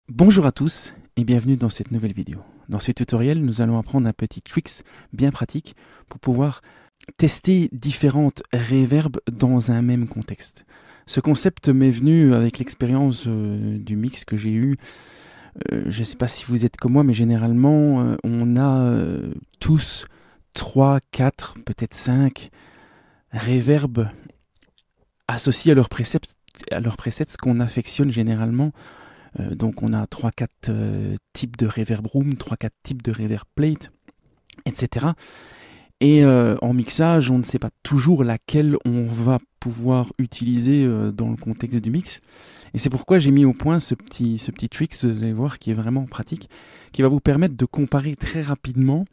Bonjour à tous et bienvenue dans cette nouvelle vidéo. Dans ce tutoriel, nous allons apprendre un petit tricks bien pratique pour pouvoir tester différentes reverbs dans un même contexte. Ce concept m'est venu avec l'expérience du mix que j'ai eu. Je ne sais pas si vous êtes comme moi, mais généralement, on a tous 3, 4, peut-être 5 reverbs associés à leurs presets, ce qu'on affectionne généralement. Donc on a 3-4 types de reverb room, 3-4 types de reverb plate, etc. Et en mixage, on ne sait pas toujours laquelle on va pouvoir utiliser dans le contexte du mix. Et c'est pourquoi j'ai mis au point ce petit trick, vous allez voir, qui est vraiment pratique, qui va vous permettre de comparer très rapidement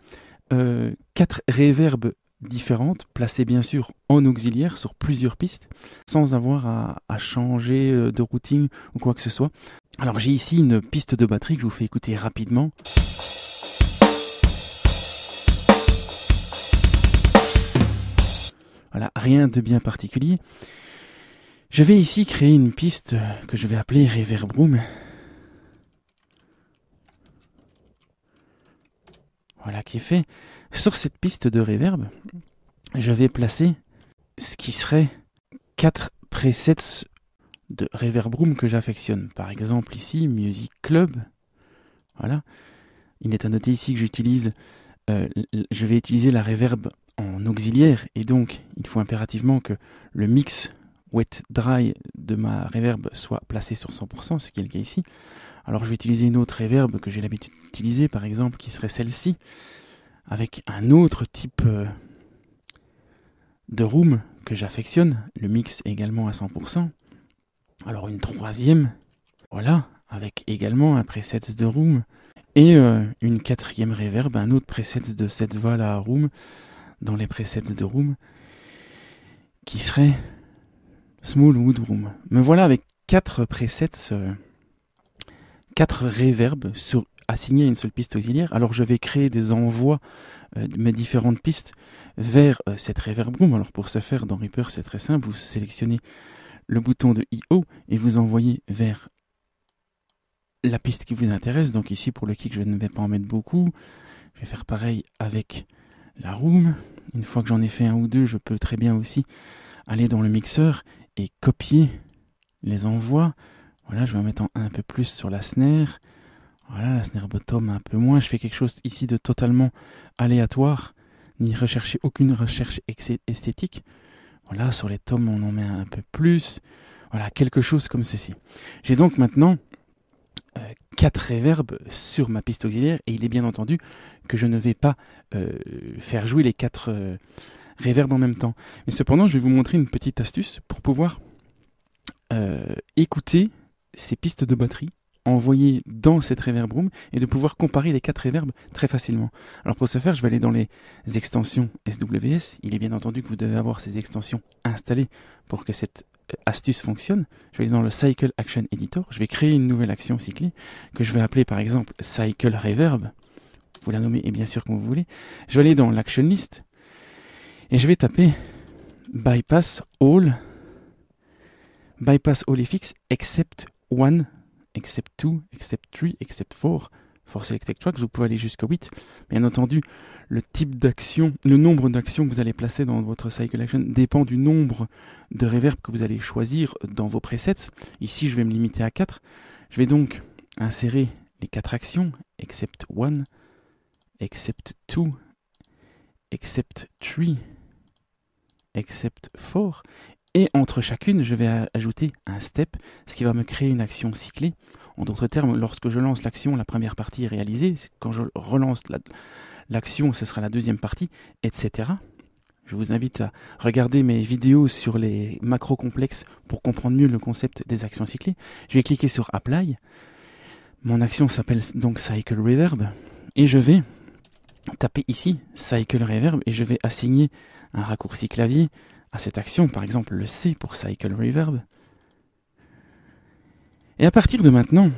4 reverbs différentes, placées bien sûr en auxiliaire sur plusieurs pistes, sans avoir à changer de routing ou quoi que ce soit. Alors j'ai ici une piste de batterie que je vous fais écouter rapidement. Voilà, rien de bien particulier. Je vais ici créer une piste que je vais appeler Reverb Room. Voilà qui est fait. Sur cette piste de reverb, je vais placer ce qui serait 4 presets de Reverb Room que j'affectionne. Par exemple ici, Music Club. Voilà. Il est à noter ici que je vais utiliser la reverb en auxiliaire et donc il faut impérativement que le mix wet dry de ma reverb soit placé sur 100%, ce qui est le cas ici. Alors je vais utiliser une autre reverb que j'ai l'habitude d'utiliser, par exemple, qui serait celle-ci, avec un autre type de room que j'affectionne, le mix également à 100%. Alors une troisième, voilà, avec également un preset de room, et une quatrième reverb, un autre preset de cette voilà room, dans les presets de room, qui serait Small Wood Room. Me voilà avec 4 presets, 4 reverbs assignés à une seule piste auxiliaire. Alors je vais créer des envois de mes différentes pistes vers cette reverb room. Alors pour ce faire, dans Reaper, c'est très simple. Vous sélectionnez le bouton de I.O. et vous envoyez vers la piste qui vous intéresse. Donc ici, pour le kick, je ne vais pas en mettre beaucoup. Je vais faire pareil avec la room. Une fois que j'en ai fait un ou deux, je peux très bien aussi aller dans le mixeur et copier les envois. Voilà, je vais en mettre un peu plus sur la snare. Voilà, la snare bottom un peu moins. Je fais quelque chose ici de totalement aléatoire, ni rechercher aucune recherche esthétique. Voilà, sur les toms, on en met un peu plus. Voilà, quelque chose comme ceci. J'ai donc maintenant 4 reverbs sur ma piste auxiliaire et il est bien entendu que je ne vais pas faire jouer les 4 reverbs en même temps. Mais cependant, je vais vous montrer une petite astuce pour pouvoir écouter ces pistes de batterie envoyées dans cette reverb room et de pouvoir comparer les 4 reverbs très facilement. Alors pour ce faire, je vais aller dans les extensions SWS. Il est bien entendu que vous devez avoir ces extensions installées pour que cette astuce fonctionne. Je vais aller dans le Cycle Action Editor. Je vais créer une nouvelle action cyclée que je vais appeler par exemple Cycle Reverb. Vous la nommez et bien sûr comme vous voulez. Je vais aller dans l'Action List et je vais taper Bypass All FX except 1, except 2, except 3, except 4 for selected tracks. Vous pouvez aller jusqu'à 8. Bien entendu, le type d'action, le nombre d'actions que vous allez placer dans votre Cycle Action dépend du nombre de reverb que vous allez choisir dans vos presets. Ici, je vais me limiter à 4. Je vais donc insérer les 4 actions, except 1, except 2, except 3, except 4. Et entre chacune, je vais ajouter un step, ce qui va me créer une action cyclée. En d'autres termes, lorsque je lance l'action, la première partie est réalisée. Quand je relance l'action, ce sera la deuxième partie, etc. Je vous invite à regarder mes vidéos sur les macros complexes pour comprendre mieux le concept des actions cyclées. Je vais cliquer sur Apply. Mon action s'appelle donc Cycle Reverb. Et je vais taper ici Cycle Reverb et je vais assigner un raccourci clavier à cette action, par exemple le C pour Cycle Reverb. Et à partir de maintenant,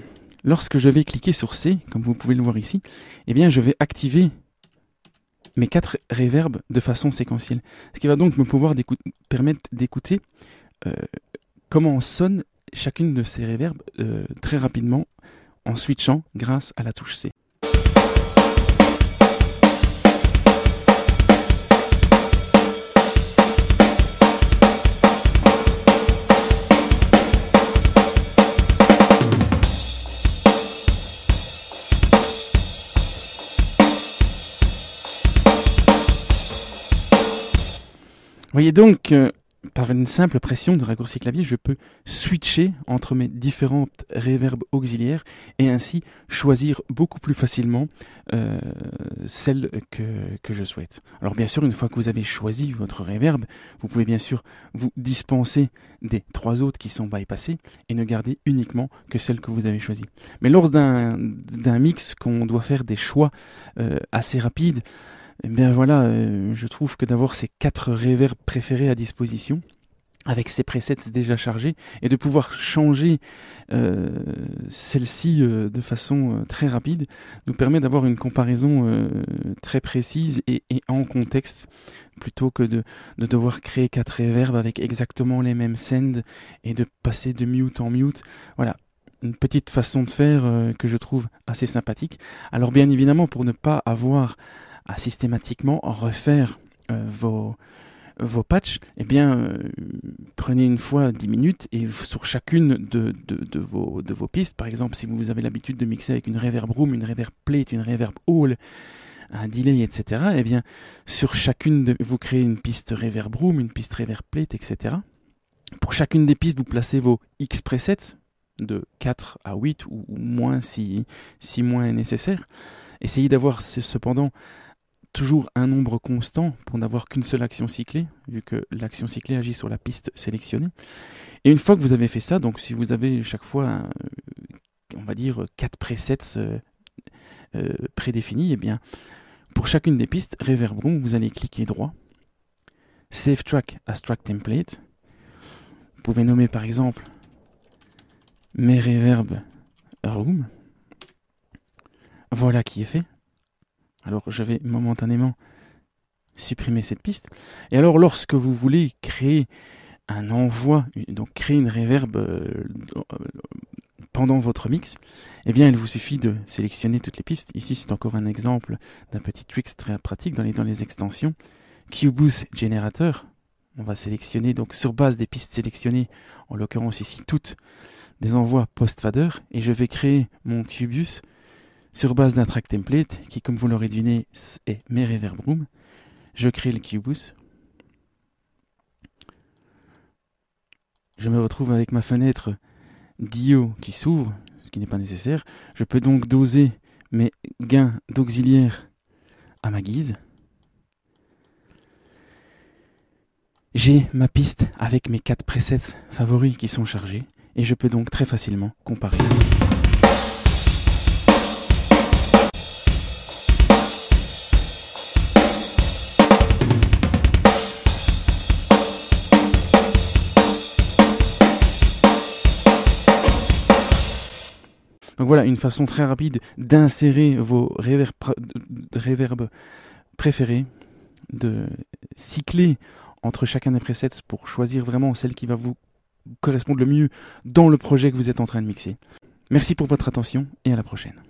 lorsque je vais cliquer sur C, comme vous pouvez le voir ici, eh bien je vais activer mes 4 reverbs de façon séquentielle. Ce qui va donc me permettre d'écouter comment sonne chacune de ces reverbs très rapidement en switchant grâce à la touche C. Voyez donc, par une simple pression de raccourci clavier, je peux switcher entre mes différentes reverbs auxiliaires et ainsi choisir beaucoup plus facilement celle que je souhaite. Alors bien sûr, une fois que vous avez choisi votre reverb, vous pouvez bien sûr vous dispenser des 3 autres qui sont bypassés et ne garder uniquement que celle que vous avez choisie. Mais lors d'un mix, qu'on doit faire des choix assez rapides, eh bien voilà, je trouve que d'avoir ces 4 reverbs préférés à disposition, avec ces presets déjà chargés, et de pouvoir changer celle-ci de façon très rapide, nous permet d'avoir une comparaison très précise et en contexte, plutôt que de devoir créer 4 reverbs avec exactement les mêmes sends et de passer de mute en mute. Voilà. Une petite façon de faire que je trouve assez sympathique. Alors bien évidemment, pour ne pas avoir à systématiquement refaire vos patchs, eh bien prenez une fois 10 minutes et sur chacune de vos pistes, par exemple si vous avez l'habitude de mixer avec une reverb room, une reverb plate, une reverb hall, un delay, etc., eh bien sur chacune vous créez une piste reverb room, une piste reverb plate, etc. Pour chacune des pistes, vous placez vos X presets de 4 à 8 ou moins si moins est nécessaire. Essayez d'avoir cependant toujours un nombre constant pour n'avoir qu'une seule action cyclée, vu que l'action cyclée agit sur la piste sélectionnée. Et une fois que vous avez fait ça, donc si vous avez chaque fois, on va dire, 4 presets prédéfinis, eh bien, pour chacune des pistes, Reverb Room, vous allez cliquer droit, Save Track as Track Template. Vous pouvez nommer par exemple mes Reverb Room. Voilà qui est fait. Alors je vais momentanément supprimer cette piste. Et alors lorsque vous voulez créer un envoi, donc créer une reverb pendant votre mix, eh bien il vous suffit de sélectionner toutes les pistes. Ici c'est encore un exemple d'un petit trick très pratique dans les extensions. QBoost Generator, on va sélectionner donc sur base des pistes sélectionnées, en l'occurrence ici toutes, des envois post-fader, et je vais créer mon QBoost sur base d'un track template qui, comme vous l'aurez deviné, est mes Reverb Room. Je crée le QBoost. Je me retrouve avec ma fenêtre d'IO qui s'ouvre, ce qui n'est pas nécessaire. Je peux donc doser mes gains d'auxiliaire à ma guise. J'ai ma piste avec mes 4 presets favoris qui sont chargés et je peux donc très facilement comparer. Donc voilà, une façon très rapide d'insérer vos reverbs préférés, de cycler entre chacun des presets pour choisir vraiment celle qui va vous correspondre le mieux dans le projet que vous êtes en train de mixer. Merci pour votre attention et à la prochaine.